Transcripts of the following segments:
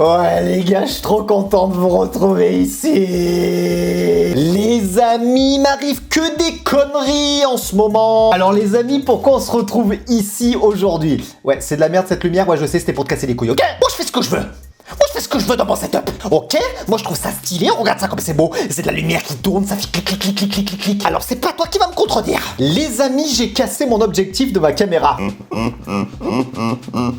Ouais les gars, je suis trop content de vous retrouver ici. Les amis, il m'arrive que des conneries en ce moment. Alors les amis, pourquoi on se retrouve ici aujourd'hui? Ouais, c'est de la merde cette lumière, ouais je sais, c'était pour te casser les couilles, ok? Moi je fais ce que je veux. Moi je fais ce que je veux dans mon setup, ok? Moi je trouve ça stylé, regarde ça comme c'est beau. C'est de la lumière qui tourne, ça fait clic clic clic clic clic clic clic. Alors c'est pas toi qui va me contredire. Les amis, j'ai cassé mon objectif de ma caméra.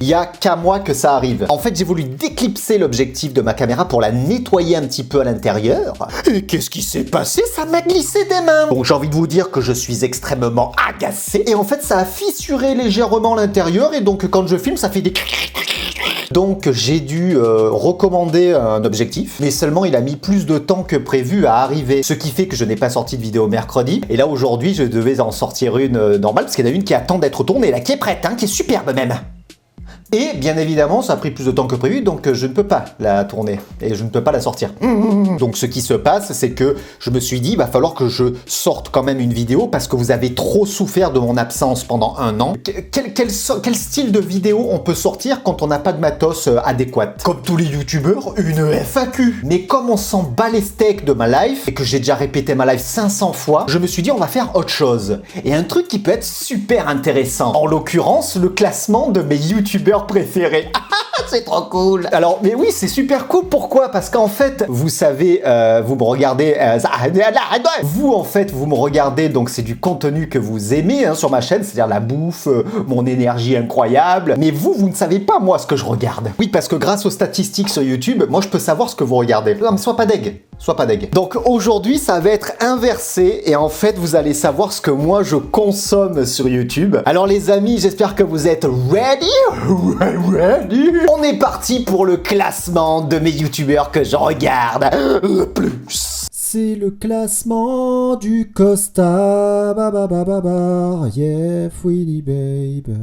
Il y a qu'à moi que ça arrive. En fait j'ai voulu déclipser l'objectif de ma caméra pour la nettoyer un petit peu à l'intérieur. Et qu'est-ce qui s'est passé? Ça m'a glissé des mains. Donc j'ai envie de vous dire que je suis extrêmement agacé. Et en fait ça a fissuré légèrement l'intérieur. Et donc quand je filme ça fait des... Donc j'ai dû recommander un objectif, mais seulement il a mis plus de temps que prévu à arriver. Ce qui fait que je n'ai pas sorti de vidéo mercredi. Et là aujourd'hui je devais en sortir une normale, parce qu'il y en a une qui attend d'être tournée, là qui est prête, hein, qui est superbe même. Et bien évidemment, ça a pris plus de temps que prévu, donc je ne peux pas la tourner. Et je ne peux pas la sortir. Donc ce qui se passe, c'est que je me suis dit, il va falloir que je sorte quand même une vidéo, parce que vous avez trop souffert de mon absence pendant un an. Quel style de vidéo on peut sortir quand on n'a pas de matos adéquat? Comme tous les youtubeurs, une FAQ. Mais comme on s'en bat les steaks de ma life, et que j'ai déjà répété ma life 500 fois, je me suis dit, on va faire autre chose. Et un truc qui peut être super intéressant. En l'occurrence, le classement de mes youtubeurs préférés. C'est trop cool. Alors, mais oui, c'est super cool. Pourquoi? Parce qu'en fait, vous savez, vous me regardez... vous, en fait, vous me regardez, donc c'est du contenu que vous aimez hein, sur ma chaîne, c'est-à-dire la bouffe, mon énergie incroyable. Mais vous ne savez pas, moi, ce que je regarde. Oui, parce que grâce aux statistiques sur YouTube, moi, je peux savoir ce que vous regardez. Non, mais sois pas deg. Sois pas deg. Donc, aujourd'hui, ça va être inversé. Et en fait, vous allez savoir ce que moi, je consomme sur YouTube. Alors, les amis, j'espère que vous êtes ready. Ready. On est parti pour le classement de mes youtubeurs que je regarde le plus. C'est le classement du Costa, yeah, Fouini babe.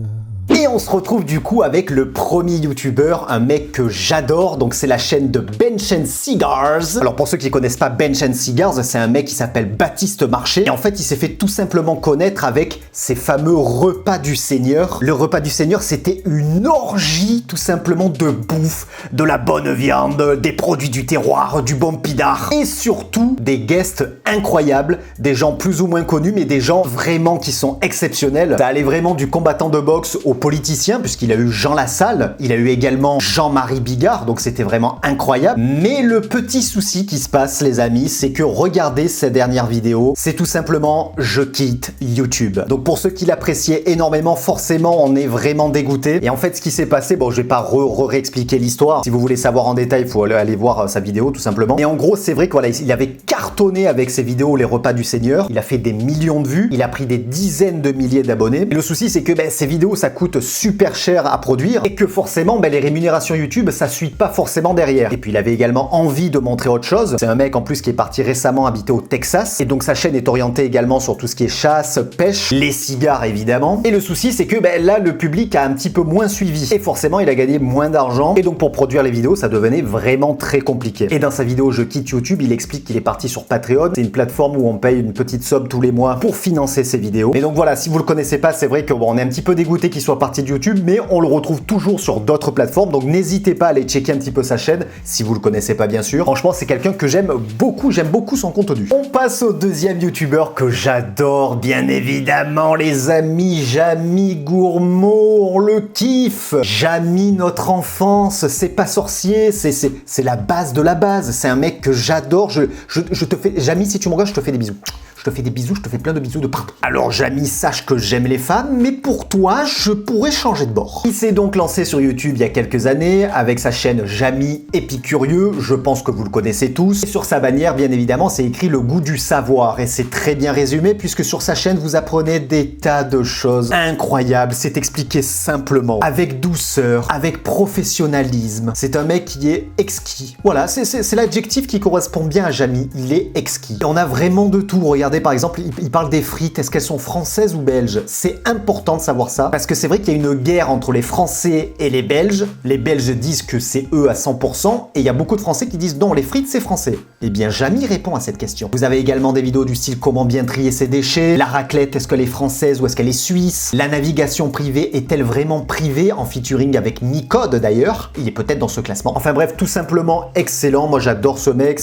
Et on se retrouve du coup avec le premier youtubeur, un mec que j'adore, donc c'est la chaîne de Bench and Cigars. Alors pour ceux qui ne connaissent pas Bench and Cigars, c'est un mec qui s'appelle Baptiste Marché. Et en fait il s'est fait tout simplement connaître avec ses fameux repas du Seigneur. Le repas du Seigneur, c'était une orgie tout simplement de bouffe, de la bonne viande, des produits du terroir, du bon pidard. Et surtout des guests incroyables, des gens plus ou moins connus, mais des gens vraiment qui sont exceptionnels. Ça allait vraiment du combattant de boxe au politicien, puisqu'il a eu Jean Lassalle, il a eu également Jean-Marie Bigard, donc c'était vraiment incroyable. Mais le petit souci qui se passe, les amis, c'est que regardez ces dernières vidéos, c'est tout simplement je quitte YouTube. Donc pour ceux qui l'appréciaient énormément, forcément on est vraiment dégoûté. Et en fait ce qui s'est passé, bon je vais pas réexpliquer l'histoire, si vous voulez savoir en détail, il faut aller voir sa vidéo tout simplement. Et en gros c'est vrai que voilà, il avait cartonné avec ses vidéos les repas du Seigneur, il a fait des millions de vues, il a pris des dizaines de milliers d'abonnés. Et le souci c'est que ces vidéos ça coûte super cher à produire et que forcément les rémunérations YouTube ça suit pas forcément derrière. Et puis il avait également envie de montrer autre chose. C'est un mec en plus qui est parti récemment habiter au Texas et donc sa chaîne est orientée également sur tout ce qui est chasse, pêche, les cigares évidemment. Et le souci c'est que là le public a un petit peu moins suivi et forcément il a gagné moins d'argent et donc pour produire les vidéos ça devenait vraiment très compliqué. Et dans sa vidéo Je quitte YouTube il explique qu'il est parti sur Patreon. C'est une plateforme où on paye une petite somme tous les mois pour financer ses vidéos. Et donc voilà, si vous le connaissez pas, c'est vrai qu'on est un petit peu dégoûté qu'il soit parti de YouTube, mais on le retrouve toujours sur d'autres plateformes, donc n'hésitez pas à aller checker un petit peu sa chaîne, si vous le connaissez pas bien sûr. Franchement, c'est quelqu'un que j'aime beaucoup son contenu. On passe au deuxième youtubeur que j'adore, bien évidemment, les amis, Jamy Gourmaud, on le kiffe. Jamy, notre enfance, c'est pas sorcier, c'est la base de la base, c'est un mec que j'adore, je te fais, Jamy, si tu me regardes, je te fais des bisous. Je te fais des bisous, je te fais plein de bisous de partout. Alors Jamy, sache que j'aime les femmes, mais pour toi, je pourrais changer de bord. Il s'est donc lancé sur YouTube il y a quelques années avec sa chaîne Jamy Épicurieux, je pense que vous le connaissez tous. Et sur sa bannière, bien évidemment, c'est écrit le goût du savoir et c'est très bien résumé puisque sur sa chaîne, vous apprenez des tas de choses incroyables. C'est expliqué simplement, avec douceur, avec professionnalisme. C'est un mec qui est exquis. Voilà, c'est l'adjectif qui correspond bien à Jamy. Il est exquis. Et on a vraiment de tout. Regardez regardez par exemple, il parle des frites, est-ce qu'elles sont françaises ou belges? C'est important de savoir ça, parce que c'est vrai qu'il y a une guerre entre les Français et les Belges. Les Belges disent que c'est eux à 100%, et il y a beaucoup de Français qui disent non, les frites c'est français. Eh bien, Jamy répond à cette question. Vous avez également des vidéos du style comment bien trier ses déchets, la raclette, est-ce qu'elle est française ou est-ce qu'elle est suisse, la navigation privée est-elle vraiment privée, en featuring avec Micode d'ailleurs, il est peut-être dans ce classement. Enfin bref, tout simplement excellent, moi j'adore ce mec,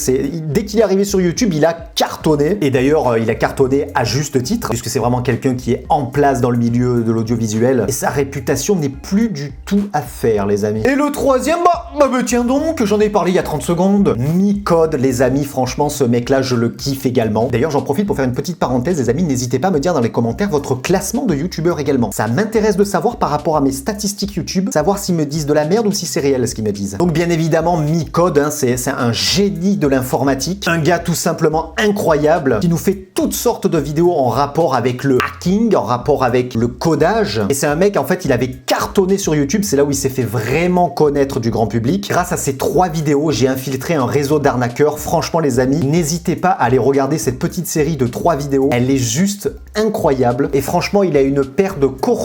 dès qu'il est arrivé sur YouTube, il a cartonné, et d'ailleurs il a cartonné à juste titre, puisque c'est vraiment quelqu'un qui est en place dans le milieu de l'audiovisuel, et sa réputation n'est plus du tout à faire, les amis. Et le troisième, tiens donc, j'en ai parlé il y a 30 secondes, Micode, les amis, franchement ce mec-là, je le kiffe également. D'ailleurs, j'en profite pour faire une petite parenthèse, les amis, n'hésitez pas à me dire dans les commentaires votre classement de youtubeurs également. Ça m'intéresse de savoir par rapport à mes statistiques YouTube, savoir s'ils me disent de la merde ou si c'est réel ce qu'ils me disent. Donc bien évidemment, Micode, hein, c'est un génie de l'informatique, un gars tout simplement incroyable, qui nous fait toutes sortes de vidéos en rapport avec le hacking, en rapport avec le codage. Et c'est un mec, en fait, il avait cartonné sur YouTube, c'est là où il s'est fait vraiment connaître du grand public. Grâce à ces 3 vidéos, j'ai infiltré un réseau d'arnaqueurs. Franchement, les amis, n'hésitez pas à aller regarder cette petite série de 3 vidéos. Elle est juste incroyable. Et franchement, il a une paire de cojones,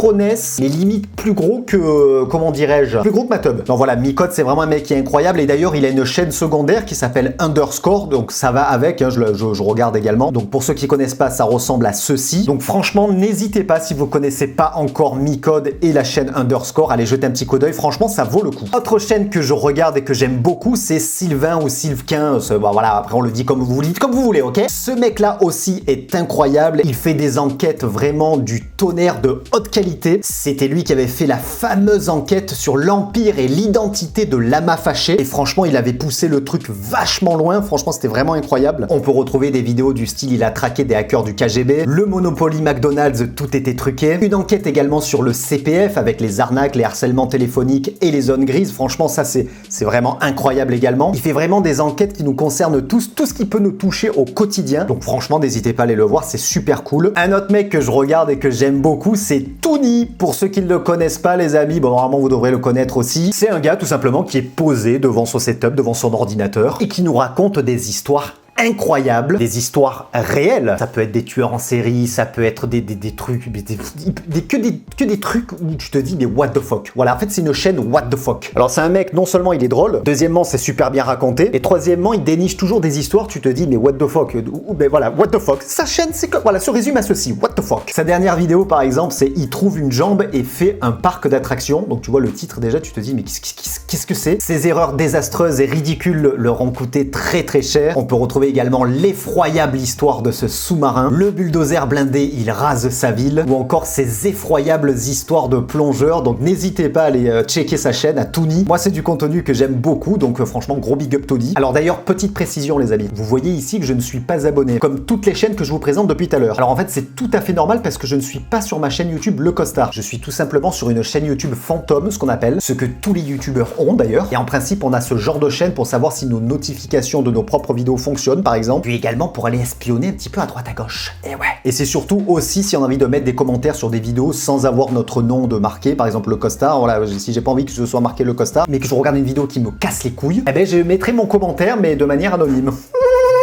mais limite plus gros que, comment dirais-je, plus gros que ma tub. Donc voilà, Micode, c'est vraiment un mec qui est incroyable. Et d'ailleurs, il a une chaîne secondaire qui s'appelle Underscore. Donc ça va avec, hein, je regarde également. Donc pour ceux qui connaissent pas, ça ressemble à ceci. Donc franchement, n'hésitez pas, si vous connaissez pas encore Micode et la chaîne Underscore, allez jeter un petit coup d'œil. Franchement, ça vaut le coup. Autre chaîne que je regarde et que j'aime beaucoup, c'est Sylvain ou Sylvain. Voilà, après on le dit comme vous dites, comme vous voulez, ok? Ce mec-là aussi est incroyable. Il fait des enquêtes vraiment du tonnerre de haute qualité. C'était lui qui avait fait la fameuse enquête sur l'empire et l'identité de Lama Fâché. Et franchement, il avait poussé le truc vachement loin. Franchement, c'était vraiment incroyable. On peut retrouver des vidéos du style il a traqué des hackers du KGB, le Monopoly McDonald's, tout était truqué. Une enquête également sur le CPF avec les arnaques, les harcèlements téléphoniques et les zones grises. Franchement, ça c'est vraiment incroyable également. Il fait vraiment des enquêtes qui nous concernent tous, tout ce qui peut nous toucher au quotidien. Donc franchement, n'hésitez pas à aller le voir, c'est super cool. Un autre mec que je regarde et que j'aime beaucoup, c'est Tony. Pour ceux qui ne le connaissent pas, les amis, bon, normalement vous devrez le connaître aussi. C'est un gars tout simplement qui est posé devant son setup, devant son ordinateur et qui nous raconte des histoires incroyables, des histoires réelles. Ça peut être des tueurs en série, ça peut être des trucs, que des trucs où tu te dis mais what the fuck. Voilà, en fait c'est une chaîne what the fuck. Alors c'est un mec, non seulement il est drôle, deuxièmement c'est super bien raconté, et troisièmement il déniche toujours des histoires, tu te dis mais what the fuck, ben voilà, what the fuck. Sa chaîne c'est comme, voilà, se résume à ceci, what the fuck. Sa dernière vidéo par exemple, c'est il trouve une jambe et fait un parc d'attractions. Donc tu vois le titre déjà, tu te dis mais qu'est-ce que c'est? Ces erreurs désastreuses et ridicules leur ont coûté très très cher. On peut retrouver également l'effroyable histoire de ce sous-marin, le bulldozer blindé, il rase sa ville, ou encore ces effroyables histoires de plongeurs. Donc n'hésitez pas à aller checker sa chaîne à Tony. Moi c'est du contenu que j'aime beaucoup, donc franchement gros big up Tony. Alors d'ailleurs, petite précision les amis, vous voyez ici que je ne suis pas abonné, comme toutes les chaînes que je vous présente depuis tout à l'heure. Alors en fait c'est tout à fait normal parce que je ne suis pas sur ma chaîne YouTube Le Costard. Je suis tout simplement sur une chaîne YouTube fantôme, ce qu'on appelle, ce que tous les youtubeurs ont d'ailleurs. Et en principe on a ce genre de chaîne pour savoir si nos notifications de nos propres vidéos fonctionnent par exemple, puis également pour aller espionner un petit peu à droite à gauche. Et ouais. Et c'est surtout aussi si on a envie de mettre des commentaires sur des vidéos sans avoir notre nom de marqué, par exemple Le Costard. Voilà, si j'ai pas envie que ce soit marqué Le Costard, mais que je regarde une vidéo qui me casse les couilles, eh ben je mettrai mon commentaire mais de manière anonyme.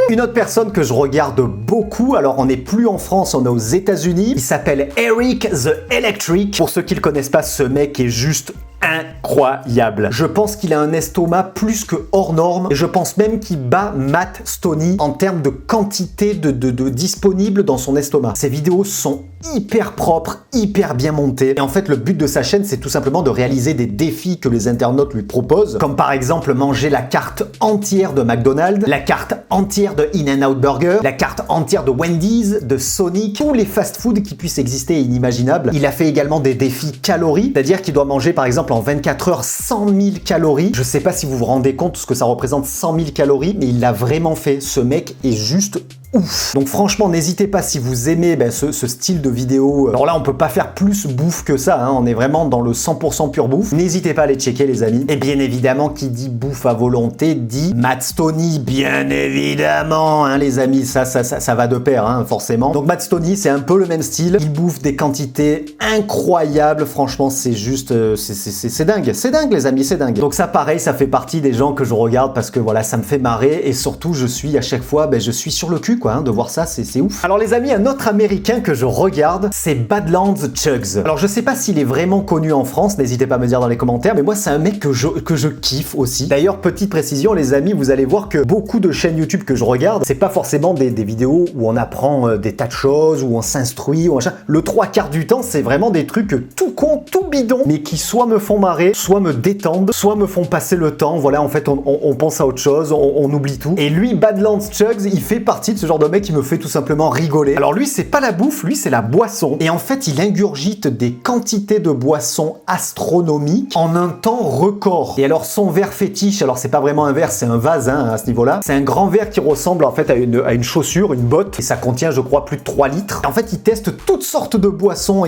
Une autre personne que je regarde beaucoup, alors on n'est plus en France, on est aux États-Unis. Il s'appelle Eric the Electric. Pour ceux qui le connaissent pas, ce mec est juste incroyable. Je pense qu'il a un estomac plus que hors norme et je pense même qu'il bat Matt Stoney en termes de quantité de disponible dans son estomac. Ses vidéos sont hyper propres, hyper bien montées et en fait le but de sa chaîne c'est tout simplement de réaliser des défis que les internautes lui proposent, comme par exemple manger la carte entière de McDonald's, la carte entière de In-N-Out Burger, la carte entière de Wendy's, de Sonic, tous les fast-food qui puissent exister et inimaginables. Il a fait également des défis calories, c'est-à-dire qu'il doit manger par exemple en 24 heures 100 000 calories. Je sais pas si vous vous rendez compte de ce que ça représente 100 000 calories, mais il l'a vraiment fait. Ce mec est juste ouf. Donc franchement, n'hésitez pas si vous aimez ce style de vidéo. Alors là, on peut pas faire plus bouffe que ça, hein. On est vraiment dans le 100% pure bouffe. N'hésitez pas à aller checker les amis. Et bien évidemment, qui dit bouffe à volonté, dit Matt Stoney, bien évidemment, hein, les amis. Ça va de pair, hein, forcément. Donc Matt Stoney, c'est un peu le même style. Il bouffe des quantités incroyables. Franchement, c'est juste, c'est dingue. C'est dingue, les amis, c'est dingue. Donc ça, pareil, ça fait partie des gens que je regarde parce que voilà, ça me fait marrer. Et surtout, je suis à chaque fois, je suis sur le cul cul quoi, hein, de voir ça, c'est ouf. Alors les amis, un autre américain que je regarde, c'est Badlands Chugs. Alors je sais pas s'il est vraiment connu en France, n'hésitez pas à me dire dans les commentaires, mais moi c'est un mec que je kiffe aussi. D'ailleurs, petite précision les amis, vous allez voir que beaucoup de chaînes YouTube que je regarde, c'est pas forcément des vidéos où on apprend des tas de choses, où on s'instruit, ou machin. Le 3/4 du temps, c'est vraiment des trucs tout con, tout bidon, mais qui soit me font marrer, soit me détendent, soit me font passer le temps. Voilà, en fait, on pense à autre chose, on oublie tout. Et lui, Badlands Chugs, il fait partie de ce genre de mec qui me fait tout simplement rigoler. Alors lui, c'est pas la bouffe, lui, c'est la boisson. Et en fait, il ingurgite des quantités de boissons astronomiques en un temps record. Et alors, son verre fétiche, alors c'est pas vraiment un verre, c'est un vase hein, à ce niveau-là. C'est un grand verre qui ressemble en fait à une chaussure, une botte. Et ça contient, je crois, plus de 3 litres. Et en fait, il teste toutes sortes de boissons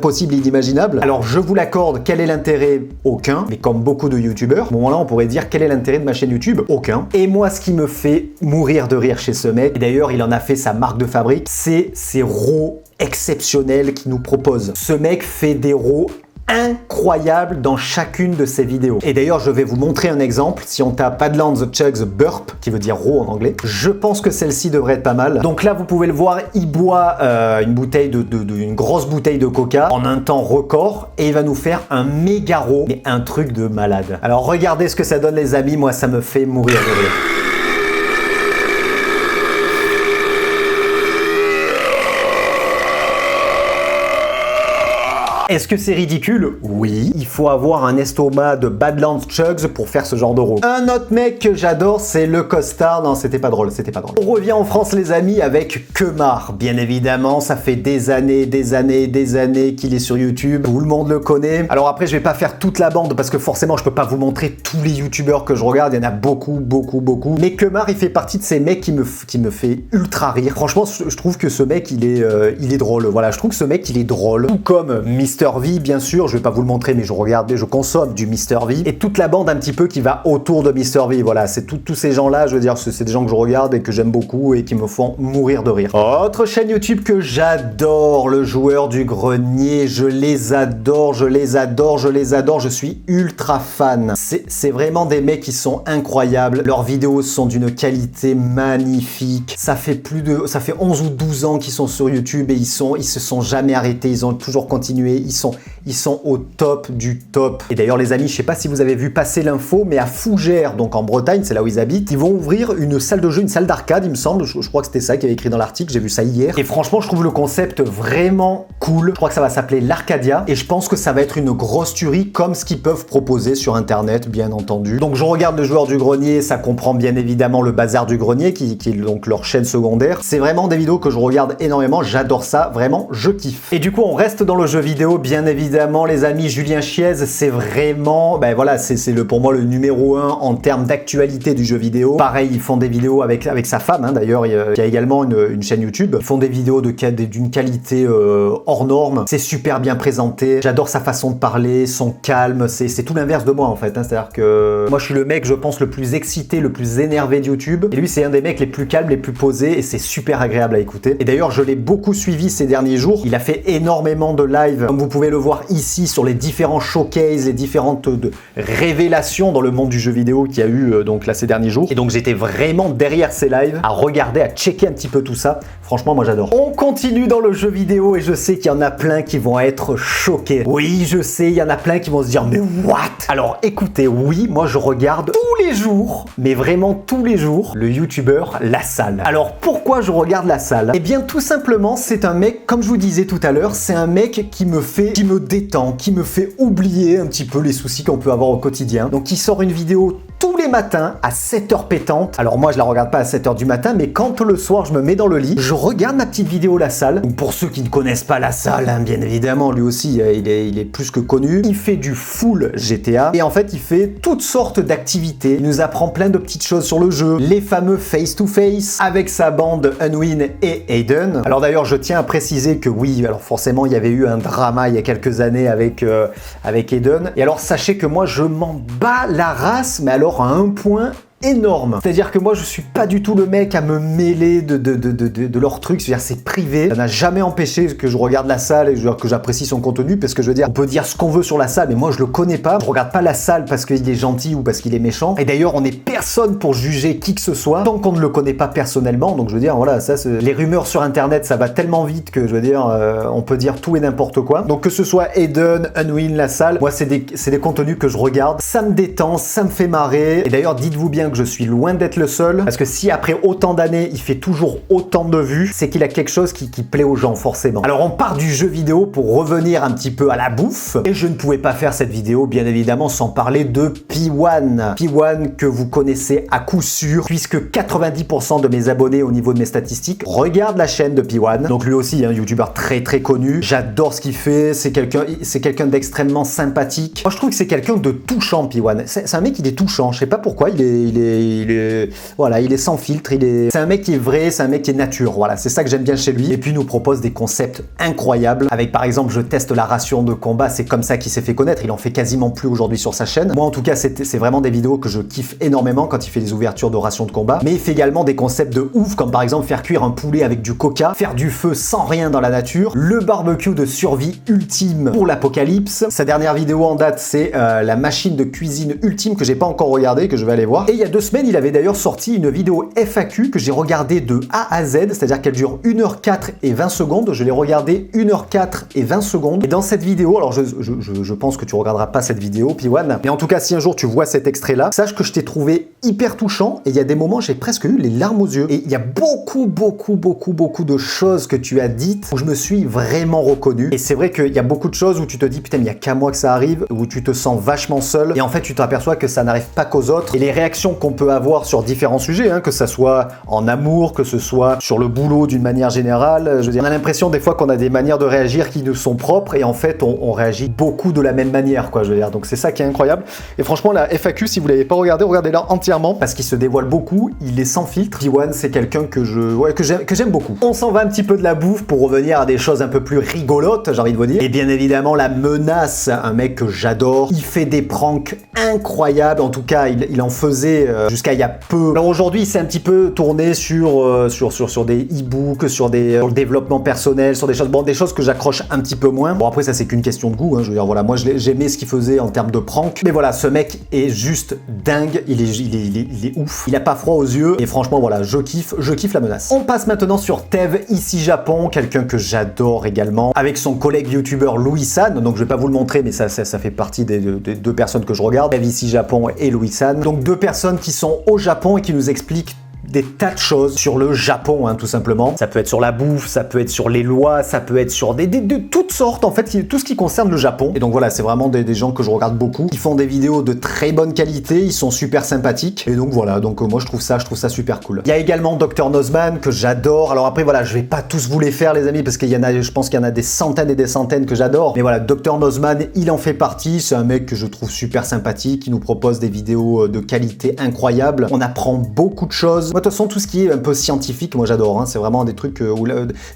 possibles et inimaginables. Alors, je vous l'accorde, quel est l'intérêt? Aucun. Mais comme beaucoup de youtubeurs, à ce moment-là, on pourrait dire quel est l'intérêt de ma chaîne YouTube? Aucun. Et moi, ce qui me fait mourir de rire chez ce mec, et d'ailleurs, il en a fait sa marque de fabrique, c'est ces raws exceptionnels qu'il nous propose. Ce mec fait des raws incroyable dans chacune de ses vidéos. Et d'ailleurs, je vais vous montrer un exemple. Si on tape Badlands Chugs Burp, qui veut dire raw en anglais, je pense que celle-ci devrait être pas mal. Donc là, vous pouvez le voir, il boit une grosse bouteille de coca en un temps record et il va nous faire un méga raw, mais un truc de malade. Alors regardez ce que ça donne les amis, moi ça me fait mourir de rire. Est-ce que c'est ridicule? Oui. Il faut avoir un estomac de Badlands Chugs pour faire ce genre de raw. Un autre mec que j'adore, c'est le costard. Non, c'était pas drôle, c'était pas drôle. On revient en France, les amis, avec Kemar. Bien évidemment, ça fait des années qu'il est sur YouTube. Tout le monde le connaît. Alors après, je vais pas faire toute la bande parce que forcément, je peux pas vous montrer tous les youtubeurs que je regarde. Il y en a beaucoup. Mais Kemar, il fait partie de ces mecs qui me fait ultra rire. Franchement, je trouve que ce mec, il est drôle. Voilà, je trouve que ce mec, il est drôle. Tout comme Mr. V, bien sûr, je vais pas vous le montrer, mais je consomme du Mr. V et toute la bande un petit peu qui va autour de Mr. V. Voilà, c'est tous ces gens-là, je veux dire, c'est des gens que je regarde et que j'aime beaucoup et qui me font mourir de rire. Autre chaîne YouTube que j'adore, le joueur du grenier, je les adore, je suis ultra fan. C'est vraiment des mecs qui sont incroyables, leurs vidéos sont d'une qualité magnifique. Ça fait 11 ou 12 ans qu'ils sont sur YouTube et ils se sont jamais arrêtés, ils ont toujours continué. Ils sont au top du top. Et d'ailleurs les amis, je sais pas si vous avez vu passer l'info, mais à Fougères, donc en Bretagne, c'est là où ils habitent, ils vont ouvrir une salle de jeu, une salle d'arcade, il me semble. Je crois que c'était ça qui avait écrit dans l'article, j'ai vu ça hier. Et franchement, je trouve le concept vraiment cool. Je crois que ça va s'appeler l'Arcadia. Et je pense que ça va être une grosse tuerie comme ce qu'ils peuvent proposer sur internet, bien entendu. Donc je regarde le joueur du grenier, ça comprend bien évidemment le bazar du grenier, qui est donc leur chaîne secondaire. C'est vraiment des vidéos que je regarde énormément, j'adore ça, vraiment, je kiffe. Et du coup, on reste dans le jeu vidéo, bien évidemment, les amis. Julien Chiez, c'est vraiment, ben voilà, c'est pour moi le numéro 1 en termes d'actualité du jeu vidéo. Pareil, ils font des vidéos avec sa femme, hein, d'ailleurs, il y a également une chaîne YouTube. Ils font des vidéos d'une qualité hors norme. C'est super bien présenté. J'adore sa façon de parler, son calme. C'est tout l'inverse de moi, en fait. Hein. C'est-à-dire que moi, je suis le mec, je pense, le plus excité, le plus énervé de YouTube. Et lui, c'est un des mecs les plus calmes, les plus posés. Et c'est super agréable à écouter. Et d'ailleurs, je l'ai beaucoup suivi ces derniers jours. Il a fait énormément de live, comme vous pouvez le voir ici, sur les différents showcases, les différentes révélations dans le monde du jeu vidéo qu'il y a eu donc là ces derniers jours. Et donc j'étais vraiment derrière ces lives, à regarder, à checker un petit peu tout ça. Franchement, moi j'adore. On continue dans le jeu vidéo et je sais qu'il y en a plein qui vont être choqués. Oui, je sais, il y en a plein qui vont se dire mais what? Alors écoutez, oui, moi je regarde tous les jours, mais vraiment tous les jours, le youtubeur La Salle. Alors pourquoi je regarde La Salle? Eh bien tout simplement, c'est un mec, comme je vous disais tout à l'heure, c'est un mec qui me détend, qui me fait oublier un petit peu les soucis qu'on peut avoir au quotidien. Donc il sort une vidéo tous les matins à 7h pétante. Alors moi je la regarde pas à 7h du matin, mais quand le soir je me mets dans le lit, je regarde ma petite vidéo La Salle. Donc, pour ceux qui ne connaissent pas La Salle, hein, bien évidemment, lui aussi il est plus que connu. Il fait du full GTA et en fait il fait toutes sortes d'activités. Il nous apprend plein de petites choses sur le jeu, les fameux face-to-face avec sa bande Unwin et Aiden. Alors d'ailleurs je tiens à préciser que oui, alors forcément il y avait eu un drama il y a quelques années avec Aiden. Et alors sachez que moi je m'en bats la race, mais alors à un point énorme. C'est-à-dire que moi, je suis pas du tout le mec à me mêler de leurs trucs. C'est-à-dire, c'est privé. Ça n'a jamais empêché que je regarde la salle et que j'apprécie son contenu, parce que je veux dire, on peut dire ce qu'on veut sur la salle, mais moi, je le connais pas. Je regarde pas la salle parce qu'il est gentil ou parce qu'il est méchant. Et d'ailleurs, on n'est personne pour juger qui que ce soit tant qu'on ne le connaît pas personnellement. Donc, je veux dire, voilà, ça, les rumeurs sur Internet, ça va tellement vite que je veux dire, on peut dire tout et n'importe quoi. Donc, que ce soit Eden, Unwin, la salle, moi, c'est des contenus que je regarde. Ça me détend, ça me fait marrer. Et d'ailleurs, dites-vous bien que je suis loin d'être le seul, parce que si après autant d'années, il fait toujours autant de vues, c'est qu'il a quelque chose qui plaît aux gens, forcément. Alors, on part du jeu vidéo pour revenir un petit peu à la bouffe. Et je ne pouvais pas faire cette vidéo, bien évidemment, sans parler de P1. P1 que vous connaissez à coup sûr, puisque 90% de mes abonnés au niveau de mes statistiques regardent la chaîne de P1. Donc lui aussi, un youtubeur très très connu. J'adore ce qu'il fait. C'est quelqu'un d'extrêmement sympathique. Moi, je trouve que c'est quelqu'un de touchant, P1. C'est un mec, il est touchant. Je sais pas pourquoi. Voilà, il est sans filtre. C'est un mec qui est vrai. C'est un mec qui est nature. Voilà, c'est ça que j'aime bien chez lui. Et puis, il nous propose des concepts incroyables. Avec, par exemple, je teste la ration de combat. C'est comme ça qu'il s'est fait connaître. Il en fait quasiment plus aujourd'hui sur sa chaîne. Moi, en tout cas, c'est vraiment des vidéos que je kiffe énormément quand il fait des ouvertures de rations de combat. Mais il fait également des concepts de ouf, comme par exemple faire cuire un poulet avec du coca, faire du feu sans rien dans la nature, le barbecue de survie ultime pour l'apocalypse. Sa dernière vidéo en date, c'est la machine de cuisine ultime que j'ai pas encore regardée, que je vais aller voir. Et il y a 2 semaines, il avait d'ailleurs sorti une vidéo FAQ que j'ai regardée de A à Z, c'est-à-dire qu'elle dure 1h04 et 20 secondes. Je l'ai regardée 1h04 et 20 secondes. Et dans cette vidéo, alors je pense que tu regarderas pas cette vidéo, P1, mais en tout cas, si un jour tu vois cet extrait-là, sache que je t'ai trouvé hyper touchant, et il y a des moments, j'ai presque eu les larmes aux yeux. Et il y a beaucoup de choses que tu as dites où je me suis vraiment reconnu. Et c'est vrai qu'il y a beaucoup de choses où tu te dis, putain, mais il n'y a qu'à moi que ça arrive, où tu te sens vachement seul. Et en fait, tu t'aperçois que ça n'arrive pas qu'aux autres. Et les réactions qu'on peut avoir sur différents sujets, hein, que ça soit en amour, que ce soit sur le boulot d'une manière générale, je veux dire, on a l'impression des fois qu'on a des manières de réagir qui nous sont propres, et en fait, on réagit beaucoup de la même manière, quoi, je veux dire. Donc c'est ça qui est incroyable. Et franchement, la FAQ, si vous l'avez pas regardé, regardez-la entièrement, parce qu'il se dévoile beaucoup, il est sans filtre. P1, c'est quelqu'un que j'aime beaucoup. On s'en va un petit peu de la bouffe pour revenir à des choses un peu plus rigolotes, j'ai envie de vous dire. Et bien évidemment, la menace, un mec que j'adore. Il fait des pranks incroyables. En tout cas, il en faisait jusqu'à il y a peu. Alors aujourd'hui, il s'est un petit peu tourné sur des e-books, sur le développement personnel, sur des choses, bon, des choses que j'accroche un petit peu moins. Bon, après, ça, c'est qu'une question de goût, hein. Je veux dire, voilà, moi, j'aimais ce qu'il faisait en termes de pranks. Mais voilà, ce mec est juste dingue. Il est ouf. Il a pas froid aux yeux. Et franchement, voilà, je kiffe la menace. On passe maintenant sur Tev, ici Japon, quelqu'un que j'adore également, avec son collègue youtubeur Louis-San. Donc, je vais pas vous le montrer, mais ça fait partie des 2 personnes que je regarde. Tev, ici Japon et Louis-San. Donc, 2 personnes qui sont au Japon et qui nous expliquent des tas de choses sur le Japon, hein, tout simplement. Ça peut être sur la bouffe, ça peut être sur les lois, ça peut être sur de toutes sortes, en fait, tout ce qui concerne le Japon. Et donc voilà, c'est vraiment des gens que je regarde beaucoup, qui font des vidéos de très bonne qualité, ils sont super sympathiques. Et donc voilà, donc moi je trouve ça super cool. Il y a également Dr Nozman que j'adore. Alors après voilà, je vais pas tous vous les faire les amis, parce qu'il y en a, je pense qu'il y en a des centaines et des centaines que j'adore. Mais voilà, Dr Nozman, il en fait partie. C'est un mec que je trouve super sympathique, qui nous propose des vidéos de qualité incroyable. On apprend beaucoup de choses. Moi, de toute façon, tout ce qui est un peu scientifique, moi j'adore, hein. C'est vraiment des trucs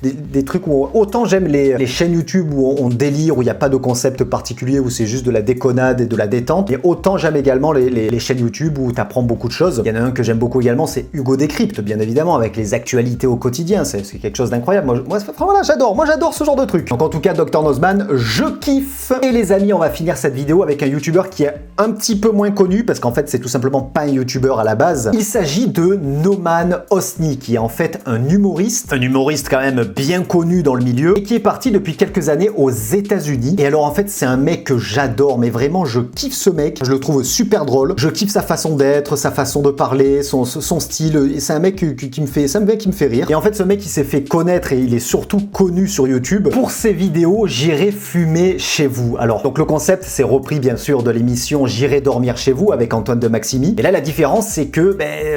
des trucs où autant j'aime les chaînes YouTube où on délire, où il n'y a pas de concept particulier, où c'est juste de la déconnade et de la détente, et autant j'aime également les chaînes YouTube où tu apprends beaucoup de choses. Il y en a un que j'aime beaucoup également, c'est Hugo Décrypte, bien évidemment, avec les actualités au quotidien. C'est quelque chose d'incroyable. Moi voilà, j'adore ce genre de truc. Donc en tout cas, Dr Nozman, je kiffe. Et les amis, on va finir cette vidéo avec un YouTuber qui est un petit peu moins connu, parce qu'en fait, c'est tout simplement pas un YouTuber à la base. Il s'agit de Noman Osni, qui est en fait un humoriste quand même bien connu dans le milieu, et qui est parti depuis quelques années aux États-Unis. Et alors en fait, c'est un mec que j'adore, mais vraiment, je kiffe ce mec. Je le trouve super drôle. Je kiffe sa façon d'être, sa façon de parler, son style. C'est un mec qui me fait rire. Et en fait, ce mec, il s'est fait connaître et il est surtout connu sur YouTube pour ses vidéos J'irai fumer chez vous. Alors, donc le concept, c'est repris bien sûr de l'émission J'irai dormir chez vous avec Antoine de Maximi. Et là, la différence, c'est que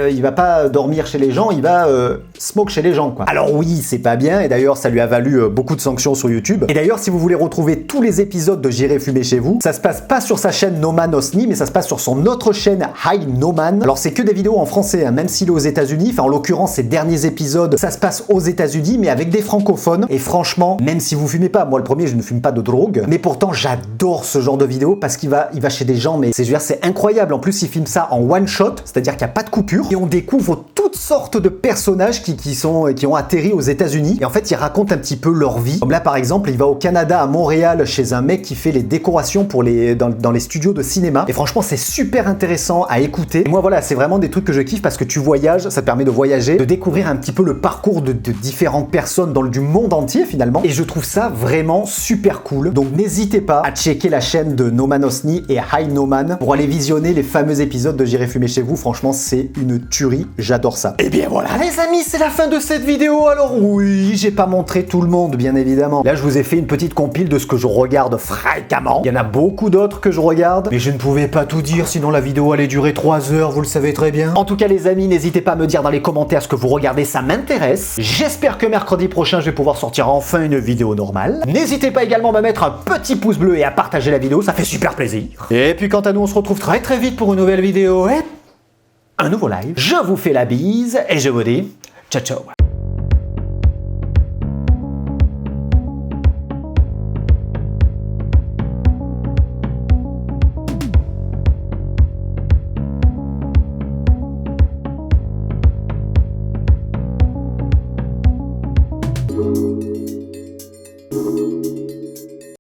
il va pas dormir chez les gens, il va smoke chez les gens, quoi. Alors oui, c'est pas bien, et d'ailleurs, ça lui a valu beaucoup de sanctions sur YouTube. Et d'ailleurs, si vous voulez retrouver tous les épisodes de J'irai fumer chez vous, ça se passe pas sur sa chaîne Noman Osni, mais ça se passe sur son autre chaîne Hi Noman. Alors c'est que des vidéos en français, hein, même s'il est aux États-Unis. Enfin, en l'occurrence, ces derniers épisodes, ça se passe aux États-Unis, mais avec des francophones. Et franchement, même si vous fumez pas, moi le premier, je ne fume pas de drogue, mais pourtant j'adore ce genre de vidéo parce qu'il va chez des gens, mais c'est incroyable. En plus, il filme ça en one shot, c'est-à-dire qu'il n'y a pas de coupure, et on découvre toutes sortes de personnages qui ont atterri aux États-Unis. Et en fait, ils racontent un petit peu leur vie. Comme là, par exemple, il va au Canada, à Montréal, chez un mec qui fait les décorations pour dans les studios de cinéma. Et franchement, c'est super intéressant à écouter. Et moi, voilà, c'est vraiment des trucs que je kiffe parce que tu voyages, ça te permet de voyager, de découvrir un petit peu le parcours de différentes personnes du monde entier finalement. Et je trouve ça vraiment super cool. Donc n'hésitez pas à checker la chaîne de Noman Osni et Hi Noman pour aller visionner les fameux épisodes de J'irai fumer chez vous. Franchement, c'est une tuerie. J'adore ça. Et bien voilà, les amis, c'est la fin de cette vidéo. Alors oui, j'ai pas montré tout le monde, bien évidemment. Là, je vous ai fait une petite compile de ce que je regarde fréquemment. Il y en a beaucoup d'autres que je regarde, mais je ne pouvais pas tout dire, sinon la vidéo allait durer 3 heures, vous le savez très bien. En tout cas, les amis, n'hésitez pas à me dire dans les commentaires ce que vous regardez, ça m'intéresse. J'espère que mercredi prochain, je vais pouvoir sortir enfin une vidéo normale. N'hésitez pas également à me mettre un petit pouce bleu et à partager la vidéo, ça fait super plaisir. Et puis quant à nous, on se retrouve très très vite pour une nouvelle vidéo et un nouveau live. Je vous fais la bise et je vous dis ciao ciao.